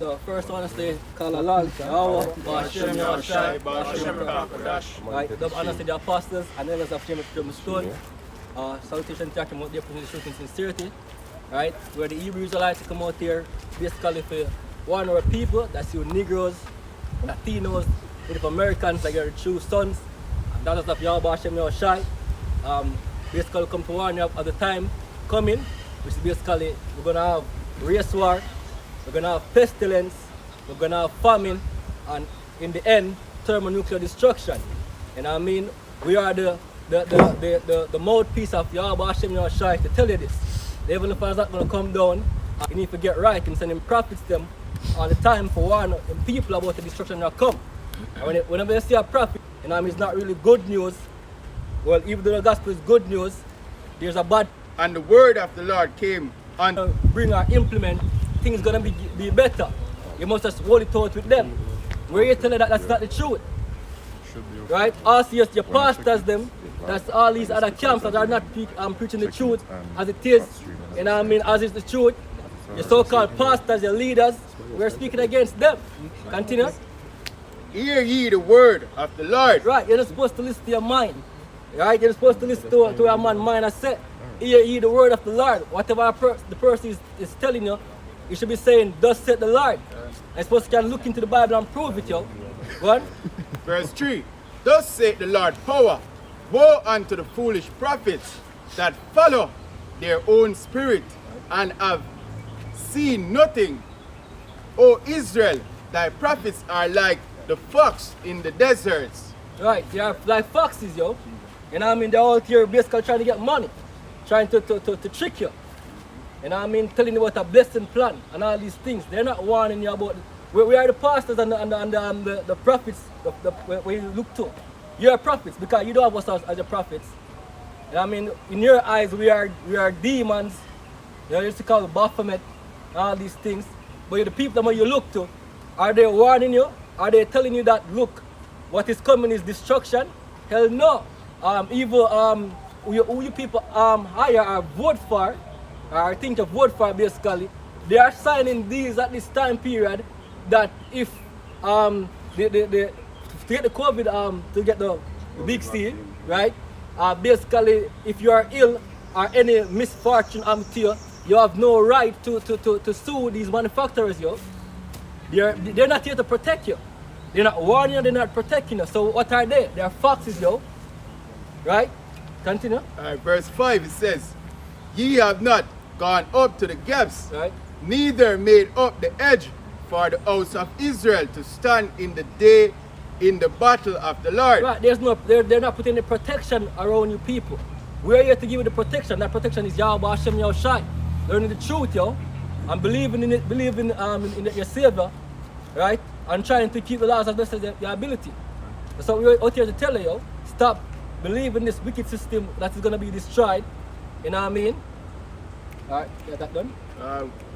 The first one is the Kalalal, Yahweh, Bashem Yahshai, Bashem Rakadash. Right, the honestly the apostles and elders of GMSKINGSTON. Salutation to them out there putting the truth in sincerity. Right, where the Hebrew Israelites come out here basically for warn our people, that's you Negroes, Latinos, Native Americans, like your true sons, and daughters of Yahweh, Bashem Yahshai. Basically come to warn you of the time coming, which is basically we're going to have race war. We're going to have pestilence, we're going to have famine, and in the end, thermonuclear destruction. And I mean, we are the mouthpiece of Yahweh Hashem Yahshai to tell you this. The Heavenly Father is not going to come down. You need to get right and sending prophets them all the time for warning people about the destruction that come. And whenever you see a prophet, and I mean, it's not really good news. Well, even though the gospel is good news, there's a bad. And the word of the Lord came and bring or implement. Things gonna be better. You must just hold it out with them. Where you tell you that that's not the truth. Right? Also, yes, your pastors them, that's all these other camps that are not preaching the truth as it is. And I mean, as is the truth. Your so-called pastors, your leaders, we're speaking against them. Continue. Hear ye the word of the Lord. Right, you're not supposed to listen to your mind. Right? You're supposed to listen to your man's mind has said. Hear ye the word of the Lord. Whatever the person is telling you, you should be saying, thus said the Lord. I suppose you can look into the Bible and prove it, yo. What? Verse 3. Thus saith the Lord power. Woe unto the foolish prophets that follow their own spirit and have seen nothing. O Israel, thy prophets are like the fox in the deserts. Right, they are like foxes, yo. And I mean, they're out here basically trying to get money. Trying to trick you. And I mean, telling you about a blessing plan and all these things. They're not warning you about. We are the pastors and the prophets where you look to. You are prophets because you don't have us as the prophets. And I mean, in your eyes, we are demons. You used to call it Baphomet, all these things. But you're the people that you look to. Are they warning you? Are they telling you that, look, what is coming is destruction? Hell no. Evil, who you people hire or vote for, or think of vote for basically, they are signing deals at this time period that if to get the COVID to get the big C, right? Basically if you are ill or any misfortune to you, you have no right to sue these manufacturers, yo. They're not here to protect you. They're not warning you, they're not protecting you. So what are they? They are foxes, yo. Right? Continue. Verse 5 it says, ye have not gone up to the gaps, right? Neither made up the edge for the house of Israel to stand in the day in the battle of the Lord. Right, they're not putting the protection around you people. We're here to give you the protection. That protection is Yahweh Hashem Yahshai. Learning the truth, yo, and believing in it, believing in your Savior, right? And trying to keep the laws as best as your ability. So we're out here to tell you, yo, stop believing this wicked system that is gonna be destroyed. You know what I mean? Alright, get that done?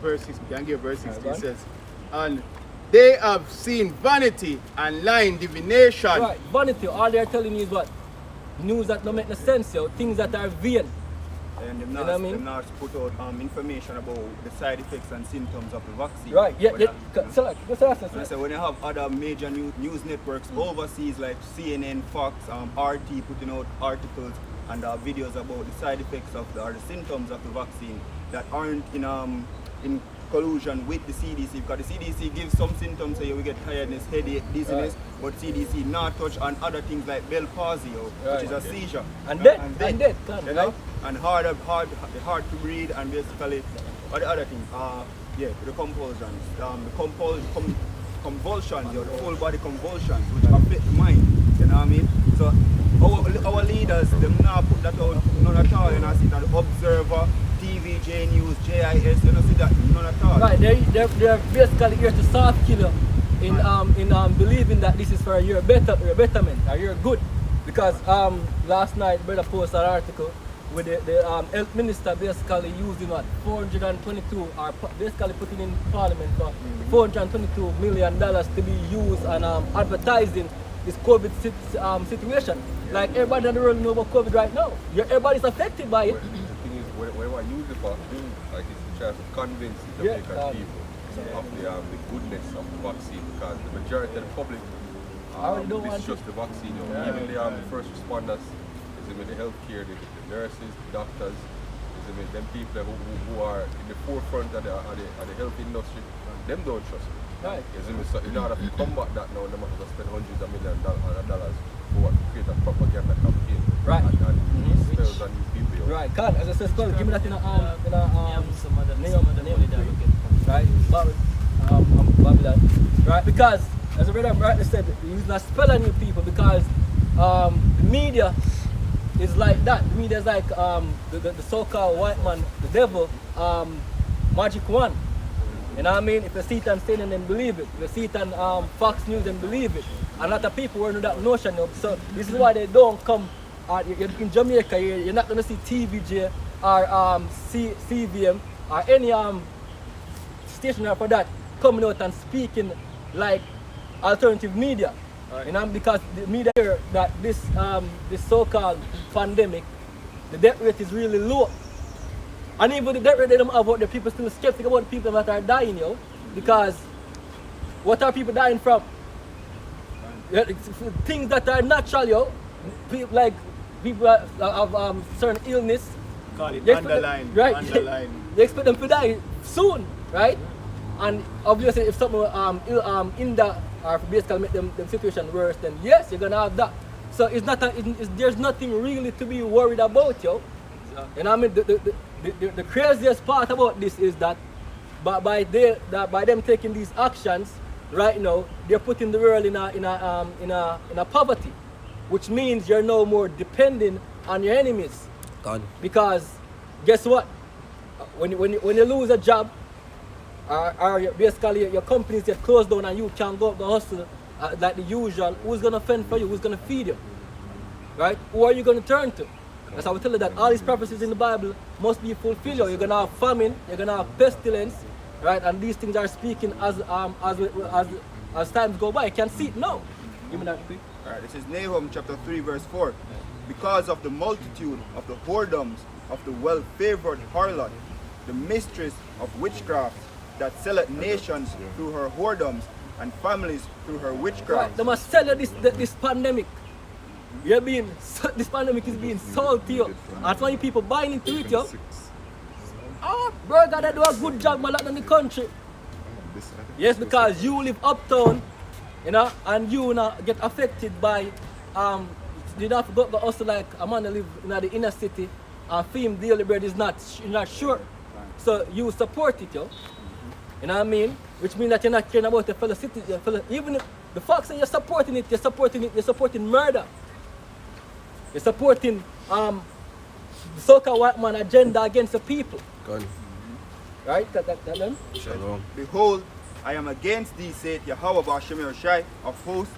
Verse 6, we can give verse 16, it says, and they have seen vanity and lying divination. Right, vanity, all they're telling you is what? News that don't make no sense, yo, things that are vain. And them not put out information about the side effects and symptoms of the vaccine. Right, yeah, so when you have other major news networks overseas like CNN, Fox, RT putting out articles and videos about the side effects of or the symptoms of the vaccine that aren't in collusion with the CDC, because the CDC gives some symptoms, so you will get tiredness, headache, dizziness, right. But CDC not touch on other things like Bell palsy, which is a seizure, and death, you know, and hard to breathe, and basically the other thing, the compulsions, the convulsions, the full body convulsions, which affect the mind. You know what I mean? So our leaders, them not put that out none at all. You know, see that Observer, TVJ News, JIS, you know, see that none at all. Right, they're basically here to soft kill you in believing that this is for your betterment or your good. Because last night brother posted an article with the health minister basically using what 422 or basically putting in parliament for $422 million to be used on advertising this COVID situation. Like everybody in the world knows about COVID right now. Everybody's affected by it. The thing is, where I use it for, like it's to try to convince the Jamaican people the goodness of the vaccine, because the majority of the public distrust the vaccine. You know, even the first responders, the healthcare, the nurses, the doctors, them people who are in the forefront of the health industry, them don't trust it. Right. So in order to combat that now, they have to spend hundreds of millions of dollars to create a propaganda campaign. Right. And spells on these people. Right, Khan, as I said, give me that in a some other money that we get from. right? Babylon. Right, because as the brother rightly said, he's not spelling you people because the media is like that. The media is like the so-called white man, the devil, magic one. You know what I mean? If you see it on CNN, then believe it. If you see it on Fox News, then believe it. A lot of people were under that notion. So this is why they don't come. In Jamaica, you're not going to see TVJ or CVM or any station for that coming out and speaking like alternative media. Right. You know, because the media here that this so-called pandemic, the death rate is really low. And even the death rate they don't have, the people still skeptical about the people that are dying, yo. Because what are people dying from? Things that are natural, yo. People have certain illness. Call it underline. Right. Underline. They expect them to die soon, right? And obviously, if something in that or basically make them situation worse, then yes, you're gonna have that. So it's not there's nothing really to be worried about, yo. And I mean the craziest part about this is that by them taking these actions right now, they're putting the world in a poverty, which means you're no more depending on your enemies. God. Because guess what? When you lose a job, or basically your companies get closed down and you can't go hustle like the usual, who's gonna fend for you? Who's gonna feed you? Right? Who are you gonna turn to? That's how we tell you that all these prophecies in the Bible must be fulfilled. You're gonna have famine, you're gonna have pestilence, right? And these things are speaking as times go by. You can see it now. Give me that quick. Alright, this is Nahum chapter 3 verse 4. Because of the multitude of the whoredoms of the well-favored harlot, the mistress of witchcraft, that selleth nations through her whoredoms and families through her witchcraft. Right. They must tell you this pandemic. This pandemic is being sold to you. That's why people buying into it, yo. Oh, bro, gotta do a good job, man, in the country. Yes, because you live uptown, you know, and you not get affected by you don't have to go to hustle like a man that live in the inner city and film daily bread is not sure. So you support it, yo. You know what I mean? Which means that you're not caring about your fellow citizens, even if the fact that you're supporting murder. You're supporting the so-called white man agenda against the people. God. Right? That them? Shalom. Behold, I am against thee, saith Yahweh Bashemir Shai of hosts,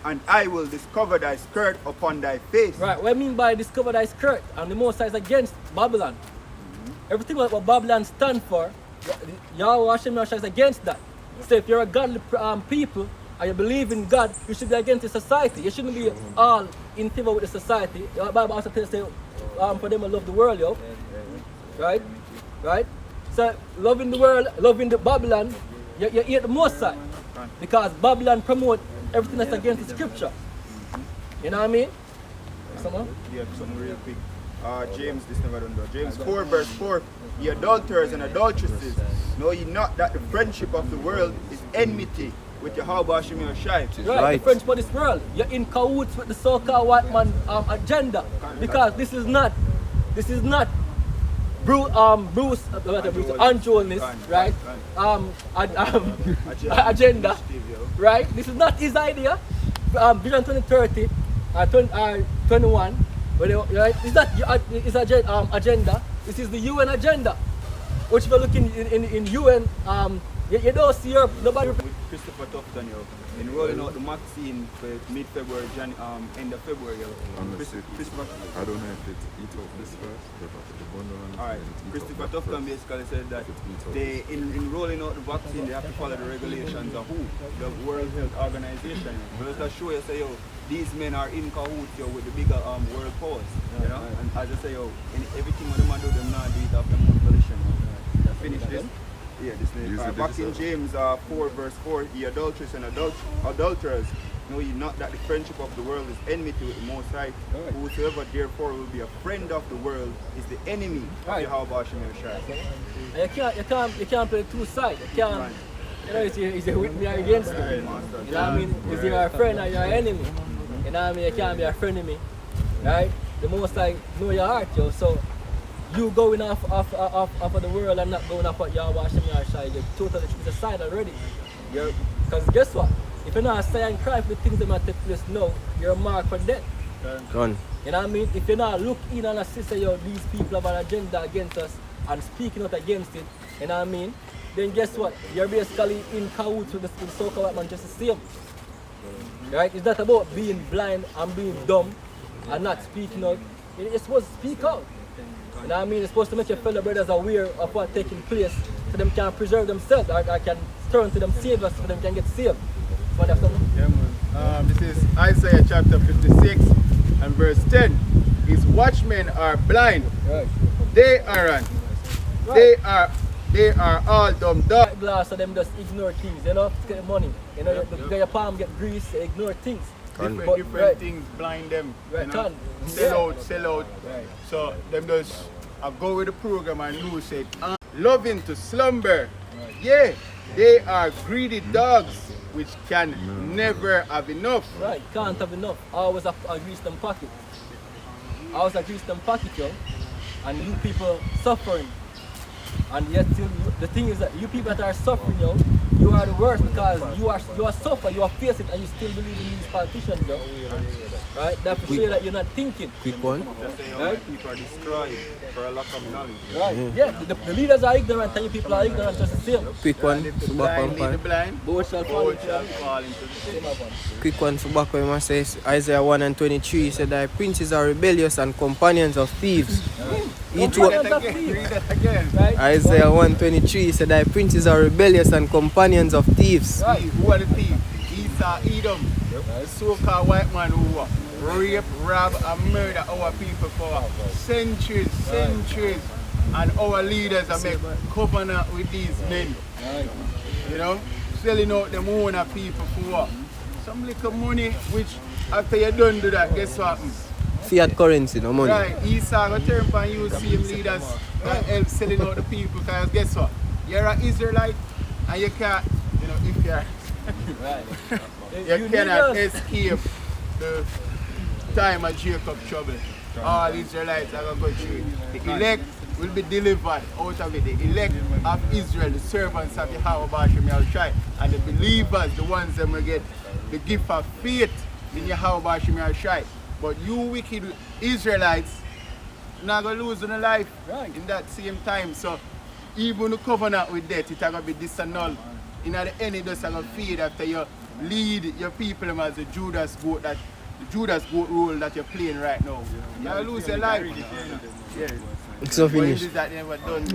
and I will discover thy skirt upon thy face. Right, what I mean by discover thy skirt, and the Most High is against Babylon. Everything what Babylon stand for, Yahweh Hashem is against that. So if you're a godly people, and you believe in God, you should be against the society. You shouldn't be all in favor with the society. The Bible also tells us for them to love the world, yo. Right? Right? So loving the world, loving the Babylon, you hate the Most High. Because Babylon promote everything that's against the scripture. You know what I mean? Someone? Yeah, something real quick. James, this never done though. James 4 verse 4. Ye adulterers and adulteresses, know ye not that the friendship of the world is enmity with Yahweh Hashem Shai? Right, the friendship of this world. You're in cahoots with the so-called white man agenda. Because this is not Bruce Andronis, right? Agenda, right? This is not his idea. Vision 2030, 21. Right? It's not his agenda. This is the UN agenda. Which if you're looking in UN, you don't see nobody. With Christopher Tufton, yo, in rolling out the vaccine for mid-February, end of February, yo. Christopher. I don't know if it's eat off this first, but the bundle and Alright, Christopher Tufton basically said that they, in rolling out the vaccine, they have to follow the regulations of who? The World Health Organization. But let's show you, say, yo, these men are in cahoots, yo, with the bigger world powers, you know? And as I say, yo, in everything what them do, them not do it after motivation. Finish this. Yeah, this name. Back in James 4 verse 4, ye adulterers and adulterers, know ye not that the friendship of the world is enmity with the Most High? Right. Whosoever therefore will be a friend of the world is the enemy Right. of Yahweh Hashem Yeshua. And you can't play two sides. You can't, Right. you know, is it with me or against me? You know what I mean? Is you a friend or you're an enemy? You know what I mean? You can't be a friend of me, right? The Most High know your heart, yo. So you going off of the world and not going off what Yahweh Hashem Yeshua, you're totally to the side already. Because guess what? If you're not saying cry for the things that might take place now, you're marked for death. Gone. You know what I mean? If you're not looking in and assist, yo, these people have an agenda against us and speaking out against it, you know what I mean? Then guess what? You're basically in cahoots with the so-called white man just the same. Right? It's not about being blind and being dumb and not speaking out. You're supposed to speak out. You know what I mean? It's supposed to make your fellow brothers aware of what's taking place so them can preserve themselves or can turn to them saviors so them can get saved. What have something? Yeah, man. This is Isaiah chapter 56 and verse 10. His watchmen are blind. Right. They are they are all dumb dogs. Glass of them just ignore things, you know, to get money. You know, your palm get grease, they ignore things. Different right. things blind them. Right, You know? Sell out. Right. So them just go with the program and lose it. Loving to slumber. Yeah, they are greedy dogs which can never have enough. Right, can't have enough. Always a grease them pocket. Always a grease them pocket, yo. And you people suffering. And yet still, the thing is that you people that are suffering, yo, you are the worst because you are suffering, you are facing, and you still believe in these politicians, yo. Right? That to show that you're not thinking. Quick one. Just say how people are destroyed for a lack of knowledge. Right? Yeah, the leaders are ignorant and you people are ignorant just the same. Quick one. The For back blind one lead the pan. blind. Both shall fall Both into shall the fall into the same one. Quick one for back when says Isaiah 1 and 23 said thy princes are rebellious and companions of thieves. Each one, Read that again. Right? Isaiah 1:23 said thy princes are rebellious and companions of thieves. Right. Who are the thieves? Esau, Edom, the so-called white man who rape, rob, and murder our people for centuries. And our leaders are make covenant with these men. Right. You know, selling out them own people for what? Some little money, which after you done do that, guess what happens? Fiat currency, no money. Right, Esau go turn and use same leaders and help selling out the people, because guess what? You're an Israelite and you can't, you know, if you're Right. you cannot escape the time of Jacob trouble. All Israelites are going to go through it. The elect will be delivered out of it. The elect of Israel, the servants of Yahweh Hashem Yahweh, and the believers, the ones that will get the gift of faith in Yahweh Hashem Yahweh. But you wicked Israelites not going to lose your life in that same time. So even the covenant with death, it's going to be disannulled. In the end, it just going to fade after you lead your people as the Judas goat, that the Judas goat role that you're playing right now. You're going to lose your life. Yeah. It's so But finished. it is that never done.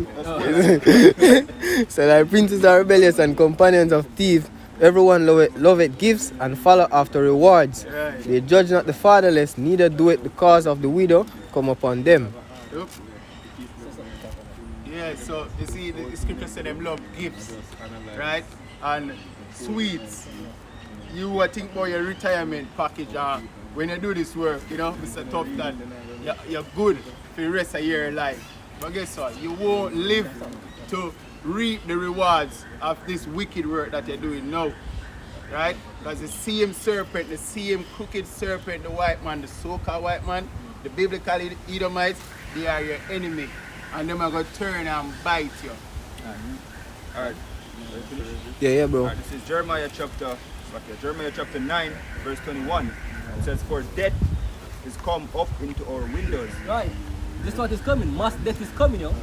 So thy princes are rebellious and companions of thieves. Everyone loveth gifts and follow after rewards. Right. They judge not the fatherless, neither do it the cause of the widow come upon them. Yep. Yeah, so you see, the scripture said them love gifts, right? And sweets. You will think about your retirement package when you do this work, you know, Mr. Tough, that you're good for the rest of your life. But guess what? You won't live to reap the rewards of this wicked work that you're doing now, right? Because the same serpent, the same crooked serpent, the white man, the so-called white man, the biblical Edomites, they are your enemy, and them are going to turn and bite you. Alright. Yeah, bro. Alright, this is Jeremiah chapter 9, verse 21. It says, for death is come up into our windows. Right. This is what is coming. Mass death is coming, yo.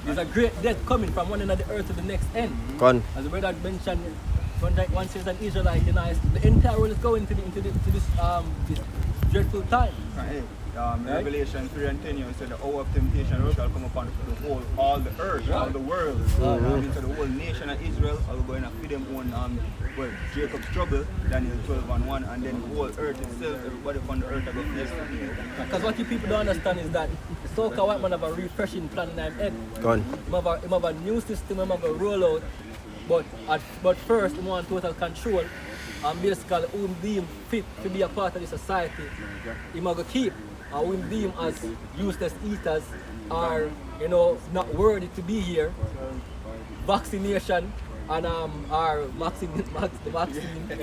There's a great death coming from one end of the earth to the next end. Gone. As the brother mentioned, one says an Israelite, you know, the entire world is going to this dreadful time. Hey, Revelation 3 and 10, you said the hour of temptation shall come upon the whole, all the earth, all the world. So the whole nation of Israel are going to feed them on Jacob's trouble, Daniel 12 and 1, and then the whole earth itself, everybody on the earth are going to face. Because what you people don't understand is that so-called white man have a refreshing plan in his head. Gone. He have a new system, he have a rollout. But first, he want total control. And basically, who deem fit to be a part of the society, he must keep. And who deem as useless eaters are, not worthy to be here. Vaccination and our vaccine, you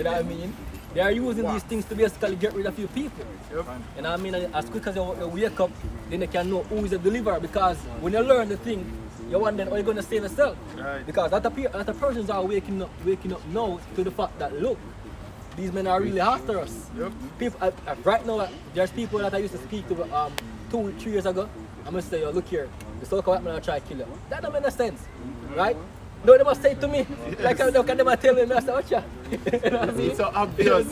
know what I mean? They are using these things to basically get rid of few people. You know what I mean? And as quick as you wake up, then you can know who is the deliverer. Because when you learn the thing, you wonder how you're going to save yourself. Right. Because other persons are waking up now to the fact that, look, these men are really after us. Yep. People, right now, there's people that I used to speak to 2-3 years ago. I'm going to say, yo, look here, the so-called white man are trying to kill you. That don't make no sense, right? No, they must say it to me. Like, look at them and tell me, I say, watch ya. You know what I mean? It's so obvious.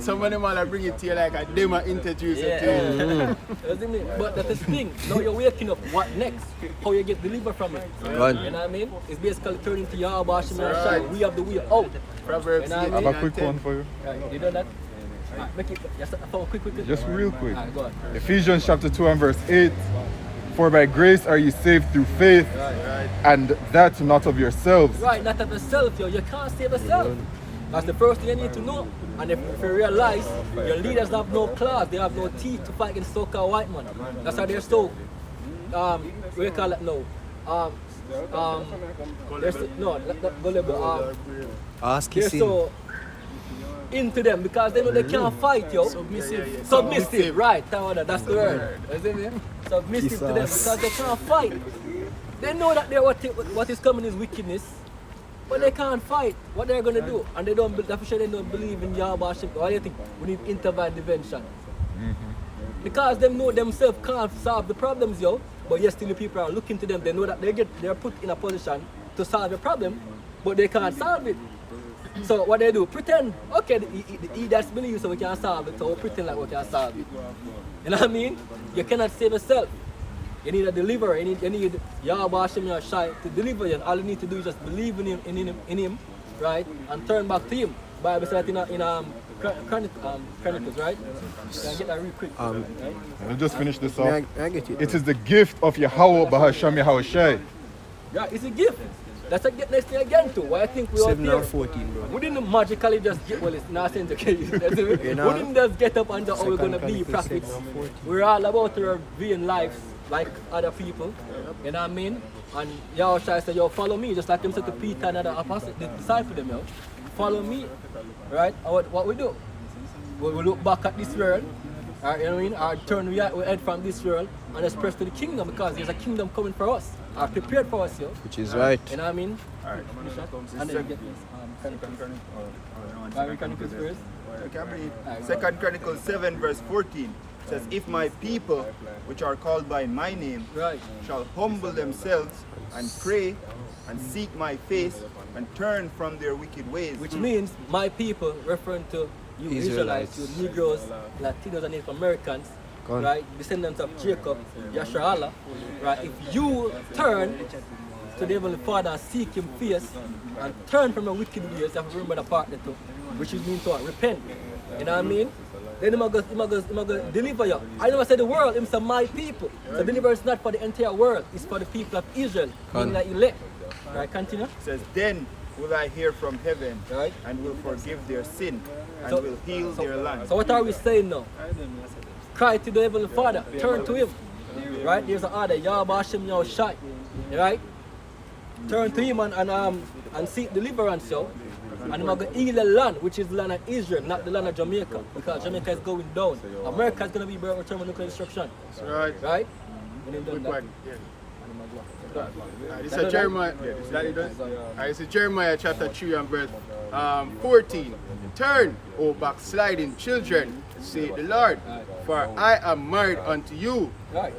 Some of them all bring it to you like a demo introduce it to you. You see me? But that's the thing. Now you're waking up. What next? How you get delivered from it? Gone. You know what I mean? It's basically turning to Yahweh and Shai. We have the way out. Proverbs You know what I 8 mean? I have a quick one for you. Right, you done that? Right, make it. Just quick. Just real quick. Right, go on. Ephesians chapter 2 and verse 8. For by grace are you saved through faith, and that not of yourselves. Right, not of yourself, yo. You can't save yourself. That's the first thing you need to know. And if you realize your leaders have no claws, they have no teeth to fight against so-called white man. That's why they're so what do you call it now? They're so, no, not gullible. Ask They're his so into them because they know they can't fight, yo. Submissive, right? That's the word. You see me? Submissive to them because they can't fight. They know that what is coming is wickedness, but they can't fight. What they're gonna do, and they don't believe in Yahweh. Why do you think we need intervention? Because they know themselves can't solve the problems, yo. But yes, still the people are looking to them. They know that they're put in a position to solve the problem, but they can't solve it. So what they do, pretend, okay, he that's believe so we can solve it, so we pretend like we can solve it. You know what I mean? You cannot save yourself. You need a deliverer, you need Yahweh Hashem Yahshai to deliver you. And all you need to do is just believe in him, right? And turn back to him. Bible says that in Chronicles, right? Can I get that real quick? Let me just finish this off. I get it. It is the gift of Yahweh Bahasham Yahushai. Yeah, it's a gift. That's a next thing again too. Why I think we all 7 here. and 14, bro. We didn't magically just get, well, it's not sense, okay? We didn't just get up and just, oh, we're going to be prophets. We're all about to reveal lives like other people. You know what I mean? And Yahushua said, yo, follow me. Just like him said to Peter and other apostles, the disciple them, yo. Follow me. Right? And what we do? We look back at this world. You know what I mean? Or turn we head from this world and just press to the kingdom because there's a kingdom coming for us. Are prepared for us, yo. Which is right. You know what I mean? Alright. And then get Chronicles first. Second Chronicles 7 verse 14 says, if my people, which are called by my name, Right. shall humble themselves and pray and seek my face and turn from their wicked ways. Which means my people, referring to you Israelites, you Negroes, Latinos and Native Americans, right? Descendants of Jacob, Yasharallah, right? If you turn to the Heavenly Father and seek Him face and turn from your wicked ways, you have to remember the part that too, which is mean to repent. You know what I mean? Then He will deliver you. I never said the world, He said my people. So deliverance is not for the entire world, it's for the people of Israel, meaning that elect. Right, continue. It says, then will I hear from heaven, Right. and will forgive their sin and So- will heal their land. So what are we saying now? Cry to the Heavenly Father, turn to Him. Right? There's an order, Yahweh Hashem Yahushai. Right? Turn to Him and seek deliverance, yo. And I'm going to heal the land, which is the land of Israel, not the land of Jamaica. Because Jamaica is going down. America is going to be brought return with nuclear destruction. Right. Right? We need done Good that. one. Yeah. This is Jeremiah. This is Jeremiah chapter 3 and verse 14. Turn, O backsliding children, say the Lord, for I am married unto you,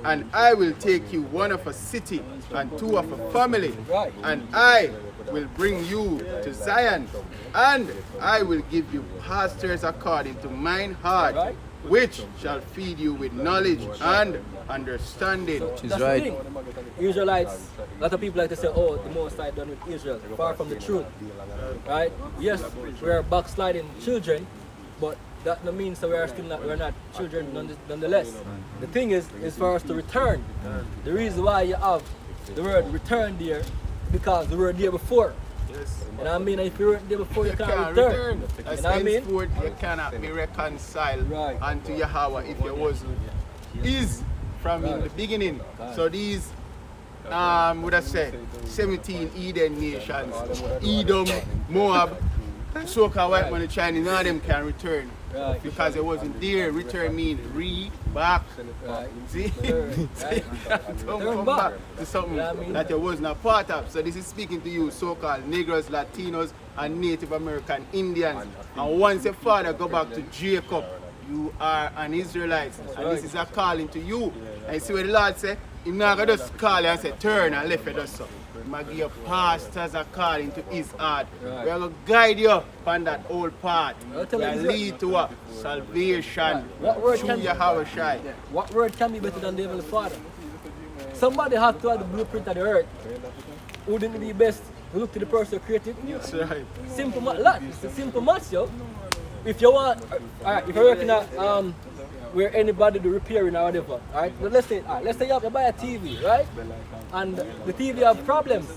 and I will take you one of a city and two of a family, and I will bring you to Zion, and I will give you pastors according to mine heart, which shall feed you with knowledge and understanding. Which is That's right. the thing. Israelites, a lot of people like to say, oh, the Most High done with Israel. Far from the truth. Right? Yes, we are backsliding children, but that no means that we're not children nonetheless. The thing is for us to return. The reason why you have the word return there, because we were there before. Yes. And I mean, if you weren't there before, you can't can't return. As And I mean, henceforth, you cannot be reconciled Right. unto Yahweh if you was is from in the beginning. So these would I say 17 Eden nations, Edom, Moab, so-called white man, the Chinese, none of them can return. Right. Because it wasn't there. Return means back. Right. See? Right. Don't Turn come back. back to something You know what I mean? that you was not part of. So this is speaking to you, so-called Negroes, Latinos, and Native American Indians. And once your father go back to Jacob, you are an Israelite. And this is a calling to you. And you see what the Lord say? He's not going to just call you and say, turn and left it us up. He might give you pastors a calling to his heart. Right. We are going to guide you on that old path. I'll tell you And this. lead to what? Salvation. What word Through can Yahweh Shai. What word can be better than the Heavenly Father? Somebody has to have the blueprint of the earth. Wouldn't it be best to look to the person who created? That's right. Simple math. It's a simple math, yo. If you want, alright, if you're working at where anybody do repairing or whatever, alright, but let's say you buy a TV, right? And the TV have problems.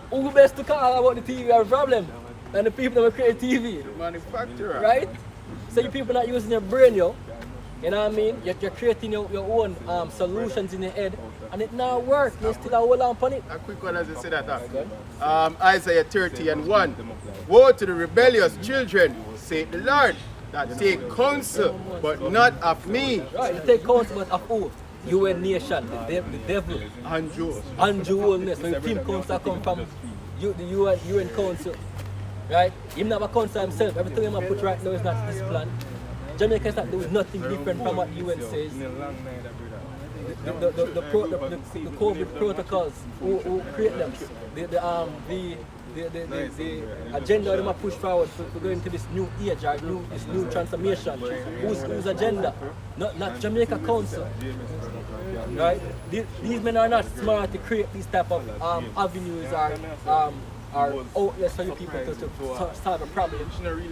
Who best to call about the TV have a problem? And the people that create TV, Manufacturer. right? So you people not using your brain, yo. You know what I mean? You're creating your own solutions in your head, and it not work. You still hold on upon it. A quick one as I say that. Isaiah 30:1. Woe to the rebellious children, saith the Lord, that take counsel, but not of me. Right? You take counsel, but of who? You and nation, the devil, And Jews. and Jewishness. So if him counsel come from you and counsel, right? Him not a counsel himself. Everything him put right now is not this plan. Jamaica is not doing nothing different from what UN says. The COVID protocols, who create them, the agenda them push forward to go into this new age or this new transformation. Whose agenda? Not Jamaica Council. Right? These men are not smart to create these type of avenues or outlets for you people to solve a problem.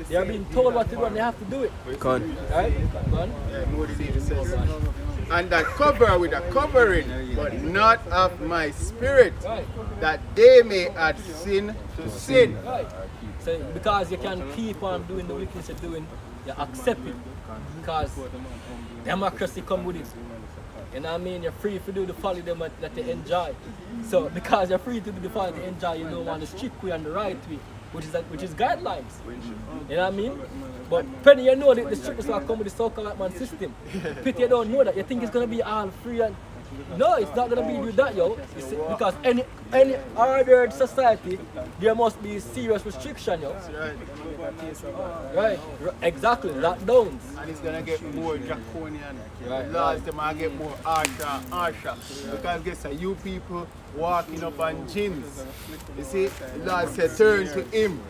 They are being told what to do and they have to do it. Con. Right? Con? And that cover with a covering, but not of my spirit, Right. that they may add sin to sin. Right. So because you can keep on doing the wickedness you're doing, you accept it. Because democracy come with it. You know what I mean? You're free to do the folly them that you enjoy. So because you're free to do the folly that you enjoy, you don't want the strict way and the right way, which is guidelines. You know what I mean? But Penny, you know the strictness will come with the so-called man system. Pity you don't know that. You think it's gonna be all free and no, it's not gonna be with that, yo. Because any ordered society, there must be serious restriction, yo. Right, exactly, lockdowns. And it's gonna get more draconian. Right, The laws them are get more harsher and harsher. Because guess what, you people walking up on gyms. You see, the Lord said turn to him.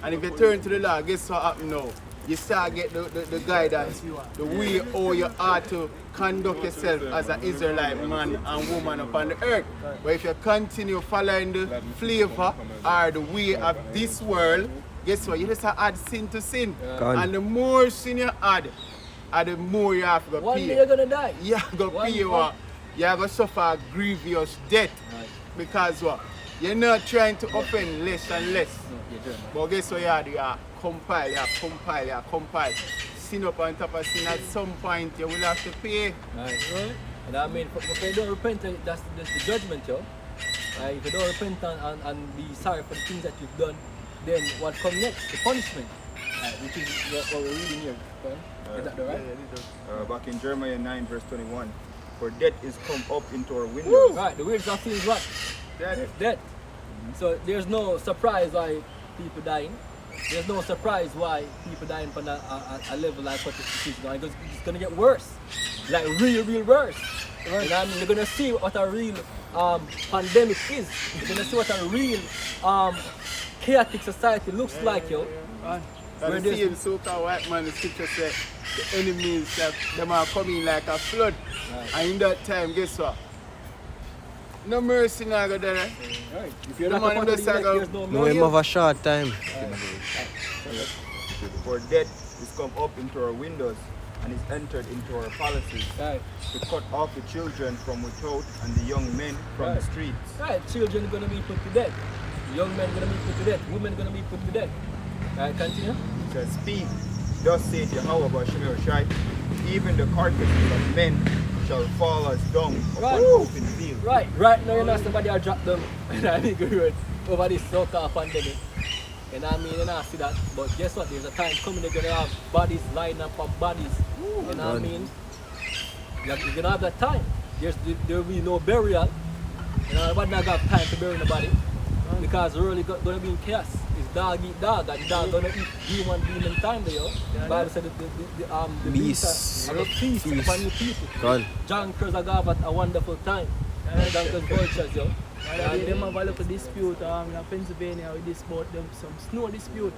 And if you turn to the Lord, guess what happen now? You start get the guidance, the way how you are to conduct yourself as an Israelite man and woman upon the earth. But if you continue following the flavor or the way of this world, guess what? You just add sin to sin. And the more sin you add, the more you have to pay. One day you're gonna die. You're going to pay what? You're going to suffer a grievous death. Because what? You're not trying to offend less and less. But guess what you do? You compile. Sin up on top of sin, at some point you will have to pay. Right. And I mean, if you don't repent, that's the judgment, yo. If you don't repent and be sorry for the things that you've done, then what comes next? The punishment. Which is what we're reading here. Is that right? Back in Jeremiah 9 verse 21, for death is come up into our windows. Right, the wages of sin is what? Death. So there's no surprise why people dying. There's no surprise why people dying from a level like what it is going. Because it's going to get worse. Like real worse. You know what I mean? You're going to see what a real pandemic is. You're going to see what a real chaotic society looks like, yo. And the same so-called white man, the scripture said, the enemies, them are coming like a flood. And in that time, guess what? No mercy now go there. Right. If you're The not man a part of the just elect, go- there's no No, mercy. him have a short time. For death is come up into our windows and is entered into our palaces Right. to cut off the children from without and the young men from the streets. Right, children are gonna be put to death. Young men gonna be put to death. Women gonna be put to death. Right, continue. It says, speak, thus saith Yahweh Bashemir Shai, even the carcasses of men shall fall as dung upon open field. Right now you know somebody are dropped down and I mean good over this so-called pandemic. And I mean you know see that. But guess what? There's a time coming they're gonna have bodies lined up of bodies. You know what I mean? You're gonna have that time. There will be no burial. You know, nobody not gonna have time to bury nobody. Because we're really gonna be in chaos. It's dog eat dog and dog gonna eat human being in time there. The Bible said the beasts are a feast upon you people. Gone. John Cruz are gonna have a wonderful time. Duncan's vultures, yo. And them have a little dispute in Pennsylvania with this about them some snow dispute.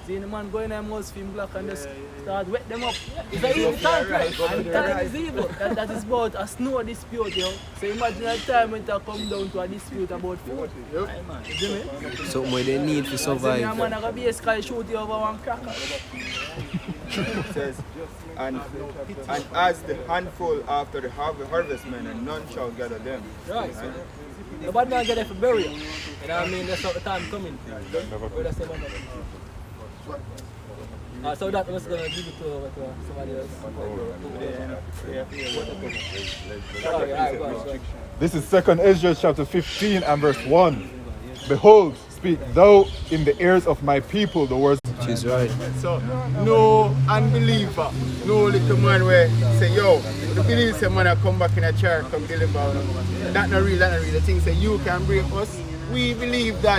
See the man going and most film black and just start wet them up. It's an evil time, right? And that is evil. That is about a snow dispute, yo. So imagine a time when it come down to a dispute about food. You see me? Something where they need to So survive. a man gonna basically shoot you over one cracker. It says, and as the handful after the harvestmen, and none shall gather them. Right. Nobody not get there for burial. You know what I mean? That's not the time coming. That's the one. So that was gonna give it to somebody else. Alright, go on. This is 2nd Ezra chapter 15 and verse 1. Behold, speak thou in the ears of my people the words. She's right. So, no unbeliever, no little man where say, yo, the believe say man I come back in a church, come deliver. That not real, that not real. The thing say you can break us. We believe that